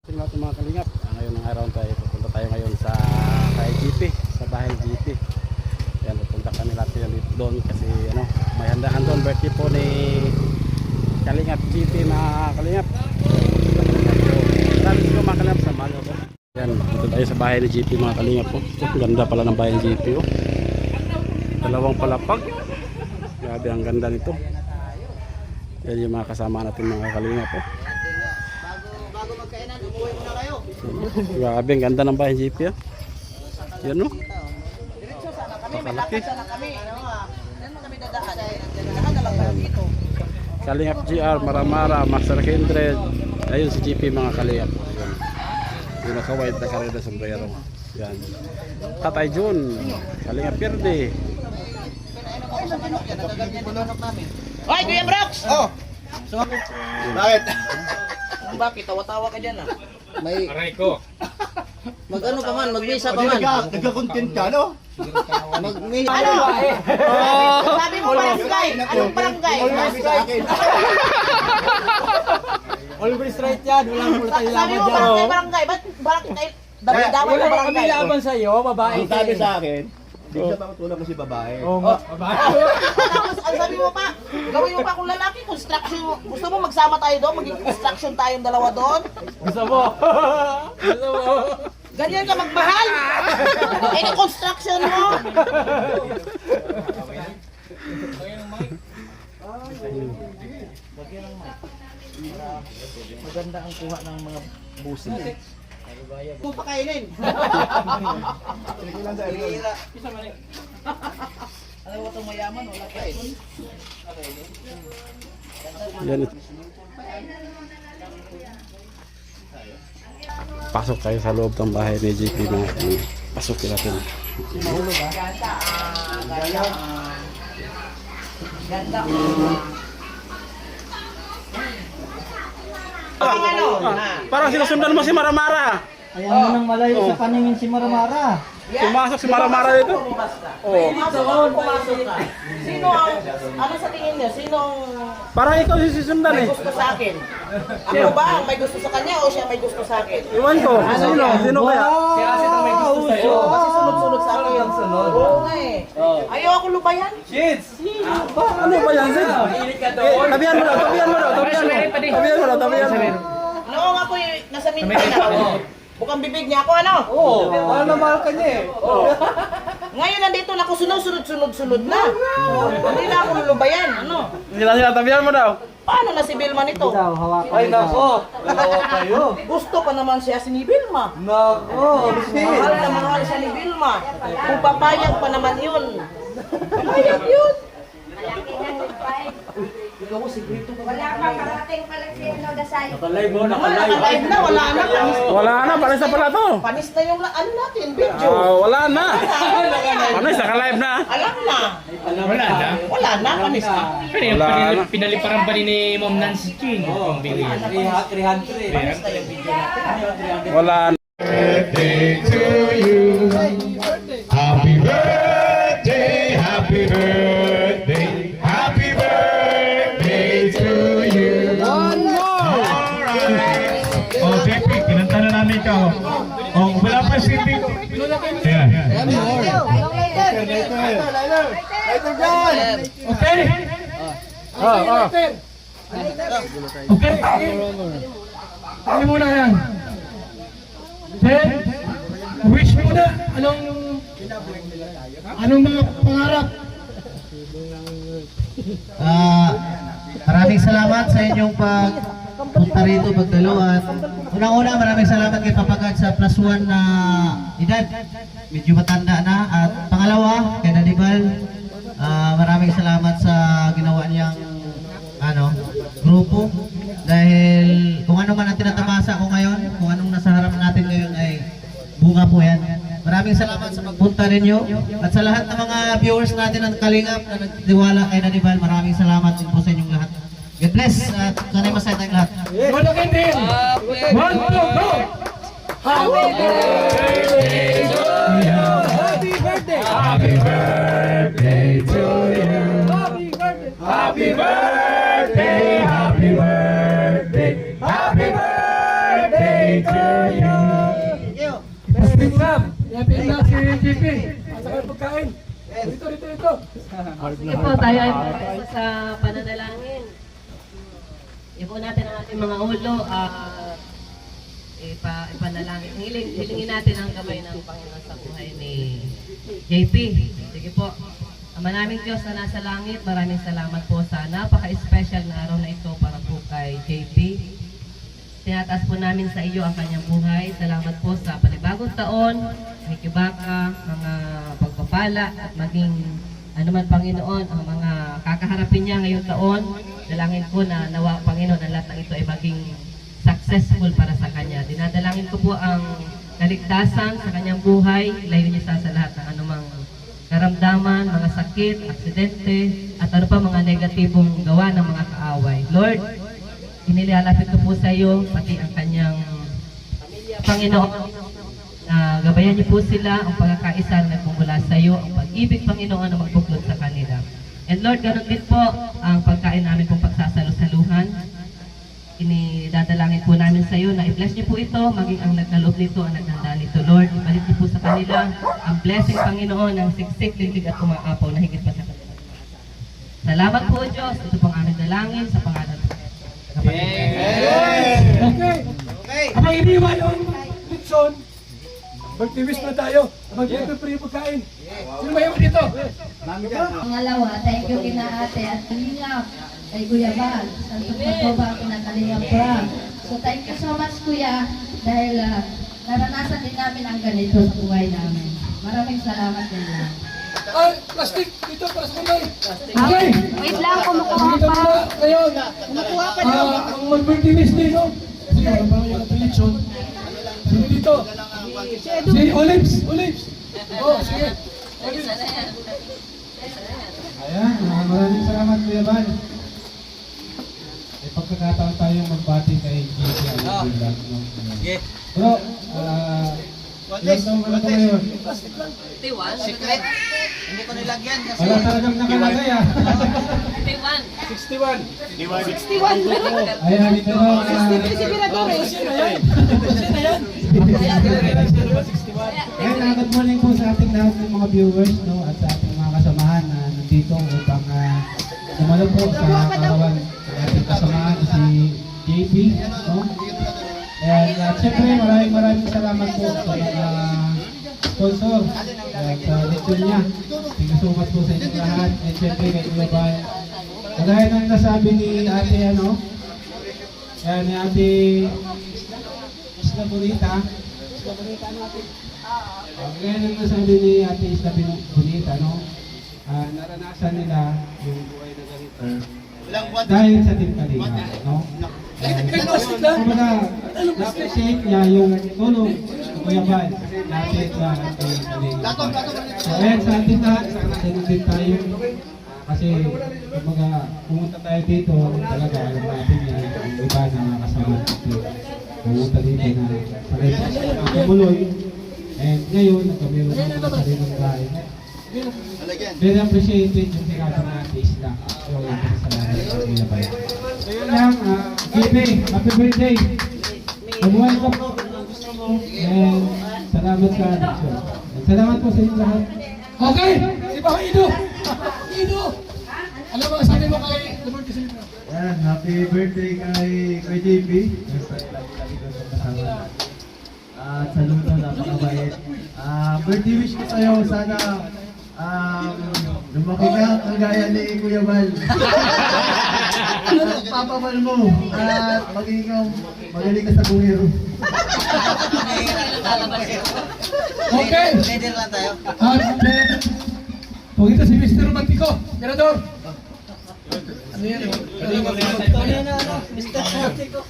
Tingnan natin mga kalingap. Ngayon ng araw tayo, pupunta tayo ngayon sa kay GP, sa bahay GP. Yan, pupunta kami natin doon kasi ano, may handaan doon, birthday po ni Kalingap GP mga kalingap. Maraming ko mga kalingap sa mga po. Yan, pupunta tayo sa bahay ni GP mga kalingap po. Ang ganda pala ng bahay ni GP oh. Dalawang palapag. Grabe ang ganda nito. Yan yung mga kasama natin mga kalingap po. Grabe, ang ganda ng bahay GP ah. Yan no. Pakalaki. Kalingap GR, Maramara, Master Kindred. Ayun si GP mga kalingap. Yung naka-white na kareda sombrero. Yan. Tatay Jun, Kalingap Pirde. Hoy, Kuya Brox! Oh! Bakit? Bakit? Tawa-tawa ka dyan ah. May... Aray ko. Mag-ano pa man, mag-misa pa man. Nagka-content ka, no? Mag-misa. Ano? Sabi mo barangay. Anong barangay? Always right yan. Walang mula tayo Sabi laban mo dyan. barangay, barangay. Ba't barangay? Daway Wala na kami barangay. laban sa'yo, babae. Ang sabi sa akin, di siya makatulog kasi babae. Oo nga, babae. Tapos, ang sabi mo pa, gawin mo pa kung lalaki, construction. Gusto mo magsama tayo doon? Maging construction tayong dalawa doon? Gusto mo? Gusto mo? Ganyan ka magmahal? Eh, na construction mo? Maganda ang kuha ng mga busi. Kung pakainin. Alam mo itong mayaman, wala kain. Yan. Pasok tayo sa loob ng bahay ni GP mga kalingap. Pasukin natin. Ganda. Parang sinusundan mo si Maramara. Ayan mo nang malayo sa paningin si Maramara. Pumasok si Maramara dito. Oo. Pumasok ka. Sino ang, ano sa tingin niyo? Sinong Parang ikaw si susundan may eh. gusto sa akin? Ako ba ang may gusto sa kanya o siya may gusto sa akin? Iwan ko. Sino? Sino kaya? Si Asit ang may gusto sa'yo. Kasi sunod-sunod sa akin. Oo nga eh. Ayaw ako lubayan. Shits! Ano ba yan? Sid? Mainit ka doon. Tabihan mo daw, tabihan mo daw, tabihan mo. Tabihan mo daw, tabihan mo. Noong ako nasa Mindanao, bukang bibig niya ako ano? Oo. Mahal na mahal ka niya eh. Ngayon nandito na ako sunod-sunod na. Hindi na ako lulubayan. Ano? Sila, tabihan mo daw. Paano na si Vilma nito? Daw, hawakan Ay mo daw. nako. Dalawa kayo. Gusto pa naman siya si ni Vilma. Nako. Mahal na mahal siya ni Vilma. Kung papayag pa naman yun. Papayag yun. Wala pa, parating pala si Dasayo. Nakalive mo, nakalive. Nakalive na, wala na. Wala na, panis na pala to. Panis na yung ano natin, video. Wala na. Panis, naka-live na. Alam na. Wala na. Wala na, panis na. Wala na. Pinaliparan pa ni Ma'am Nancy King. Ang bigay. 300. Wala na. Birthday to you. Happy birthday, happy birthday, happy birthday to you. One more. Alright. Oh, JP, kinanta na namin ikaw. Oh, wala pa si Tito. Yeah. Okay. Okay. Ano muna yan? Then, wish mo na anong mga pangarap? Maraming salamat sa inyong pagpunta rito, pagdalo at unang-una maraming salamat kay Papagad sa +1 na edad. Medyo matanda na at pangalawa kay Dadibal, maraming salamat sa ginawa niyang grupo dahil kung ano man ang tinatamasa ko ngayon, kung anong nasa harap natin ngayon ay bunga po yan. Maraming salamat sa pagpunta ninyo at sa lahat ng mga viewers natin ng Kalingap na nagtiwala kay Dadibal, maraming salamat din po sa inyong lahat. God bless at sana'y masaya tayong lahat. One, two, go! Happy birthday to you. Happy birthday! Happy birthday to you. Happy birthday! Happy birthday! Happy birthday! to you. Testing lab. Testing lab si JP. At saka yung pagkain. Dito. Sige po, tayo ay pagkaisa sa pananalangin. Ipo natin ang ating mga ulo. Ipanalangin. Hilingin natin ang kamay ng Panginoon sa buhay ni JP. Sige po. Ama naming Diyos na nasa langit, maraming salamat po sa napaka-special na araw na ito para po kay JP. Tinataas po namin sa iyo ang kanyang buhay. Salamat po sa panibagong taon, nakikibaka, mga pagpapala at maging anuman Panginoon ang mga kakaharapin niya ngayong taon. Dalangin ko na nawa Panginoon ang lahat ng ito ay maging successful para sa kanya. Dinadalangin ko po ang kaligtasan sa kanyang buhay. Ilayo niya sa lahat ng anumang karamdaman, mga sakit, aksidente, at ano pa mga negatibong gawa ng mga kaaway. Lord, inilalapit ko po sa iyo, pati ang kanyang Panginoon. Gabayan niyo po sila, ang pagkakaisa na nagmumula sa iyo, ang pag-ibig Panginoon na magbuklod sa kanila. And Lord, ganun din po ang pagkain namin kung pagsasalo-saluhan. Inidadalangin po namin sa iyo na i-bless niyo po ito, maging ang nagkaloob nito, ang naghanda nito. Lord, ibalik niyo po sa kanila ang blessing Panginoon ng siksik, lintig at kumakapaw na higit pa sa kanila. Salamat po Diyos, ito pong aming dalangin sa pangalan ng kapatid. Okay. Habang iniwan yung litson, mag-tiwis na tayo. Habang ito yung pagkain. Sino mayaman dito? Pangalawa, thank you kina ate at Kalingap, kay Kuya Bal, sa tugma ako na Kalingap Bra. So thank you so much Kuya, dahil naranasan din namin ang ganito sa buhay namin. Maraming salamat din lang. Ay, plastic dito para sa kamay. Okay, wait lang, kumukuha Dito pa. muna ngayon. Kumukuha pa daw. Ang mag-tiwis dito. Sige, parang yung litson. Sino dito? Si Olives. Oh, sige. Ayan, maraming salamat Kuya Bal. May pagkakataon tayong magbati kay JP Alibulak. Bro, ilang taong ka na po ngayon? Secret. Hindi ko nilagyan kasi. Wala talagang nakalagay ah. 61. Ayan, ito no. Ayan, good morning po sa ating lahat ng mga viewers no, at sa ating mga kasamahan na nandito upang dumalo po sa kaarawan ng ating kasamahan si JP. No? At syempre maraming salamat po sa mga sponsor at sa lechon niya. Thank you so much po sa inyong lahat. And syempre kay Kuya Bal. Kagaya ng nasabi ni ate ni ate Isla Bonita. Kagaya ng nasabi ni ate Isla Bonita, no? Naranasan nila yung buhay na ganito dahil sa Team Kalinga, no? Kumbaga, na-appreciate niya yung tulong ng Kuya Bal natin sa Team Kalinga. So, ayan, sa ating lahat, sana din tayo. Kasi, kumbaga, pumunta tayo dito, talaga, alam natin yan, yung iba na kasama dito. Pumunta dito na sanay pa kumuloy. And ngayon, nagkamero na sa sariling bahay. Very appreciated yung sinabi natin isla. So, salamat sa Kuya Bal. So, yun lang, JP, happy birthday! Mabuhay ka po! And salamat sa addiction. Salamat po sa inyo lahat. Okay, si Papa Ido. Alam mo, sabi mo kay Lord kasi nito. Yan, happy birthday kay JP. Lagi ko sa kasama. At saludo, napakabait. Birthday wish ko sa'yo, sana lumaki ka kagaya ni Kuya Bal. Papabal mo at magaling ka sa bungero. Okay. Leader lang tayo. At kung ito si Mr. Romantico, Ganador. Ano yan?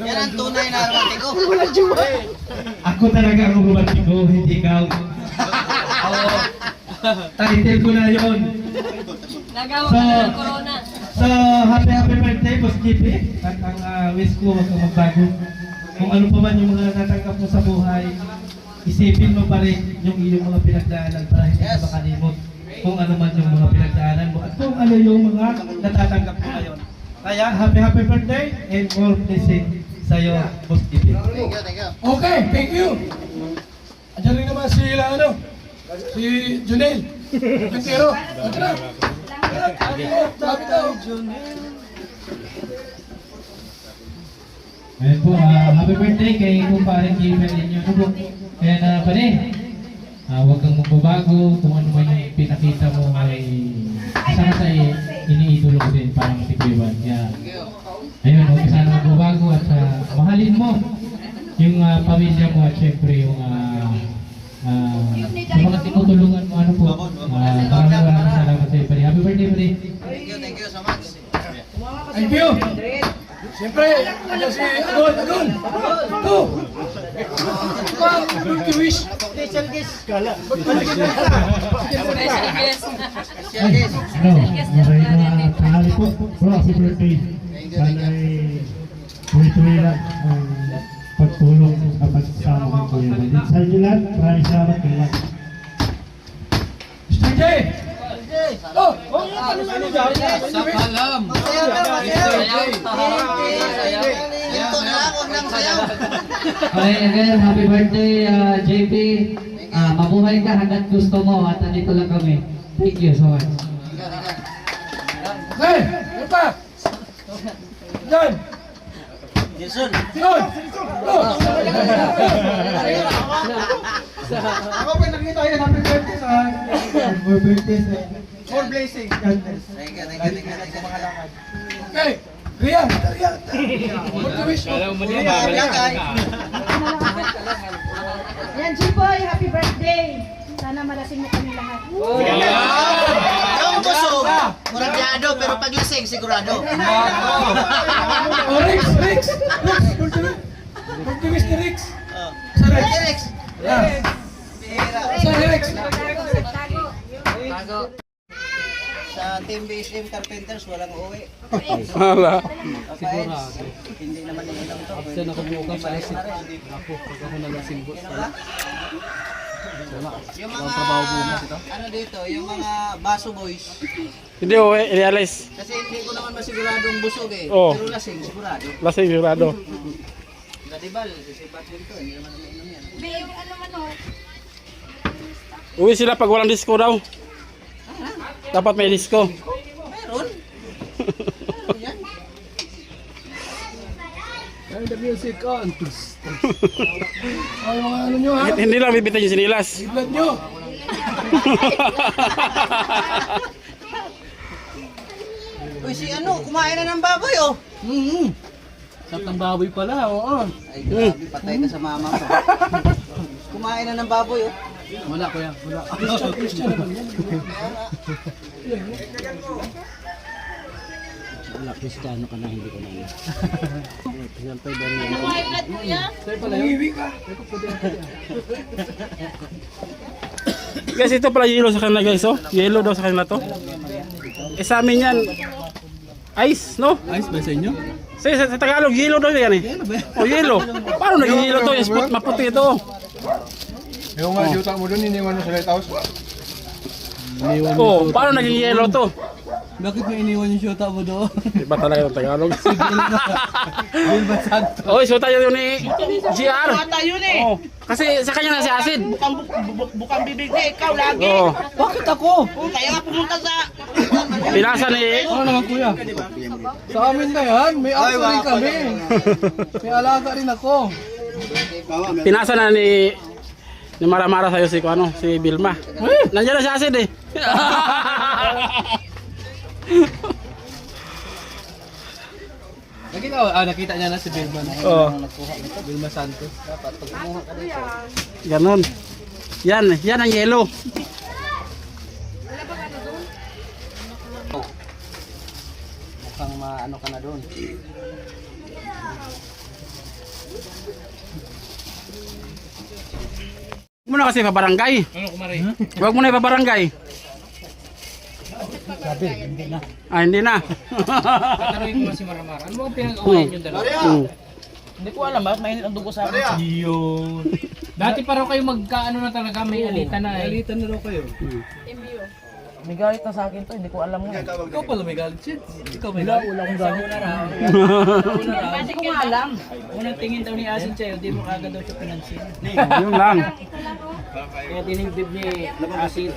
Yan ang tunay na romantiko. Ako talaga ang romantiko, hindi ikaw. Title ko na yun. Nagawa So, ka na ng corona. So, happy birthday, Boss JP. At ang wish ko, huwag kang magbago. Kung ano pa man yung mga natatanggap mo sa buhay, isipin mo pa rin yung iyong mga pinagdaanan para hindi ka makalimot kung ano man yung mga pinagdaanan mo at kung ano yung mga natatanggap mo ngayon. Kaya, happy birthday and more blessing sa'yo, Boss JP. Okay, thank you. Andiyan rin naman si Junel. Quintero. Tara. Lapit daw. Ayan po, happy birthday kay kumparing Gilbert ninyo. Ano po? Kaya na pa huwag kang magbabago. Kung ano man yung pinakita mo ay isa ka sa iniidolo ko din, parang tigwiwan. Kaya, ayun, huwag ka sana magbabago at mahalin mo yung pamilya mo at syempre yung sa mga tinutulungan mo. Ano po? Maraming salamat sa iyo. Happy birthday, buddy. Thank you so much. Thank you. Siyempre, ano si Agol. Ito. Ito, wish. Special guest. Ano, maray na tanghali po. Bro, happy birthday. Sana ay tuloy-tuloy lang ang pagtulong sa pagsasama ng Kuya Mel. Sa inyo lahat, maraming salamat kayo lahat. Mr. J. Oh, Okay, again, happy birthday, JP. Mabuhay ka hanggat gusto mo at nandito lang kami. Thank you so much. Okay, ano pa? Yan. Jason. Yun. Ako pa nakita yun. Happy birthday sa More birthdays eh. more blessing. Thank you. Okay, Rian. What wish mo? Alam mo din, babalik ka. Yan, Jiboy, happy birthday! Sana malasing mo kami lahat. Yung busog, muradyado, pero paglasing, sigurado. Oh, Rex. What wish ni Rex? Sa Rex. Sa Rex. Sa Team BSM Carpenters, walang uwi. Hala. Hindi naman ilang to. Absent ako bukas sa exit. Ako, pag ako nalasing boss. Yung mga, ano dito, yung mga baso boys. Hindi ko i-realize. Kasi hindi ko naman masiguradong busog eh. Oo. Pero lasing, sigurado. Lasing sigurado. Gadibal, sisipat din to. Hindi naman umiinom yan. Babe, ano man o? Uwi sila pag walang disco daw. Dapat may disco. Meron. Meron yan. And the music on. Ay, mga ano nyo ha? Hindi lang bibitin yung sinilas. Blood nyo. Uy, si ano, kumain na ng baboy oh. Sakang baboy pala, oo. Ay, grabe, patay ka sa mama ko. Kumain na ng baboy oh. Wala kuya, wala. Wala, Kristiyano ka na, hindi ko na yun. Nangiwi ka. Guys, ito pala yellow sa kanila guys, oh. Yellow daw sa kanila to. Sa amin yan, ice, no? Ayos ba sa inyo? Sa Tagalog, yellow daw yan eh. Oh, yellow. Paano naging yellow to? Yung maputi ito. Yung mga juta mo doon, iniwan mo sa lighthouse. Oh, paano naging yellow to? Bakit may iniwan yung shota mo doon? Iba talaga yung Tagalog. Gilbert Santos. Oh, so tayo yun ni GR. Bata yun eh. Oh, kasi sa kanya na si acid. Bukang bibig niya, ikaw lagi. Oh, Bakit ako? Oh, kaya nga pumunta sa... pinasa ni Ano naman kuya? Sa amin na yan, may aso rin kami. May alaga rin ako. pinasa na ni Mara-Mara sa'yo si ano, si Vilma. Nandiyan na si acid eh. Nakita niya na si Vilma. Oh, Vilma Santos. ganun. Yan ang yellow. Mukhang maano ka na doon. Huwag mo na kasi pabarangay. Ano kumari? Huwag mo na ipabarangay. Ah, hindi na. Tatanungin ko si Maramara. Ano mga pinag-awayan yung dalawa? Hindi ko alam, bakit mainit ang dugo sa akin? Yun. Dati pa raw kayo magkaano na talaga, may alitan na eh. Alitan na raw kayo. May galit na sa akin to, hindi ko alam nga. Ikaw pala may galit, Sid. Ikaw may galit. Wala akong galit. Hindi ko nga alam. Unang tingin daw ni Asin sa'yo, di mo kagad daw siya pinansin. Yun lang. Kaya dinibdib ni Asin.